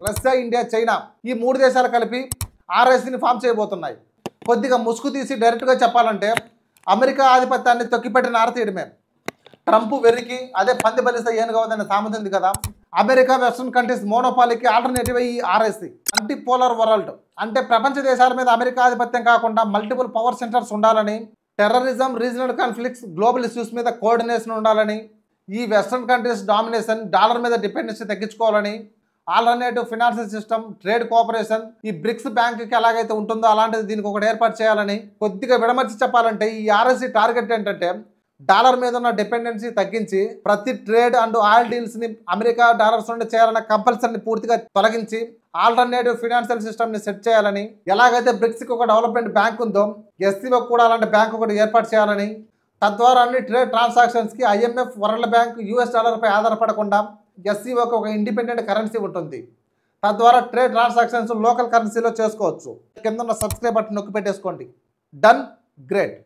Russia, India, China ఈ 3 దేశాలు కలిపి ఆర్ఎస్ని ఫామ్ చేయబోతున్నాయి. కొద్దిగా ముసుగు తీసి డైరెక్ట్గా చెప్పాలంటే అమెరికా ఆధిపత్యాన్ని తొక్కిపెట్టిన ఆరతీయడమే. ట్రంప్ వెర్రికి అదే పంది బలిస్తే ఏనుగవదనే సామెత ఉంది కదా. అమెరికా వెస్ట్రన్ కంట్రీస్ మోనోపాలికి ఆల్టర్నేటివ్ ఈ ఆర్ఎస్సి. యాంటీ పోలార్ వరల్డ్ అంటే ప్రపంచ దేశాల మీద అమెరికా ఆధిపత్యం కాకుండా మల్టిపుల్ పవర్ సెంటర్స్ ఉండాలని, terrorism, regional conflicts, global issues మీద కోఆర్డినేషన్ ఉండాలని, ఈ వెస్ట్రన్ కంట్రీస్ డామినేషన్, డాలర్ మీద డిపెండెన్సీ తగ్గించుకోవాలని, alternative financial system, trade cooperation, ఈ బ్రిక్స్ బ్యాంక్కి ఎలాగైతే ఉంటుందో అలాంటిది దీనికి ఒకటి ఏర్పాటు చేయాలని, కొద్దిగా విడమర్చి చెప్పాలంటే ఈ ఆర్ఎస్సి టార్గెట్ ఏంటంటే డాలర్ మీద ఉన్న డిపెండెన్సీ తగ్గించి ప్రతి ట్రేడ్ అండ్ ఆయిల్ డీల్స్ని అమెరికా డాలర్స్ నుండి చేయాలన్న కంపల్సరీని పూర్తిగా తొలగించి ఆల్టర్నేటివ్ ఫినాన్షియల్ సిస్టమ్ని సెట్ చేయాలని, ఎలాగైతే బ్రిక్స్కి ఒక డెవలప్మెంట్ బ్యాంక్ ఉందో ఎస్సీఓకి కూడా అలాంటి బ్యాంక్ ఒకటి ఏర్పాటు చేయాలని, తద్వారా అన్ని ట్రేడ్ ట్రాన్సాక్షన్స్కి ఐఎంఎఫ్, వరల్డ్ బ్యాంక్, యూఎస్ డాలర్పై ఆధారపడకుండా ఎస్సీఓకి ఒక ఇండిపెండెంట్ కరెన్సీ ఉంటుంది. తద్వారా ట్రేడ్ ట్రాన్సాక్షన్స్ లోకల్ కరెన్సీలో చేసుకోవచ్చు. కింద ఉన్న సబ్స్క్రైబ్ బటన్ నొక్కి పెట్టేసుకోండి. డన్. గ్రేట్.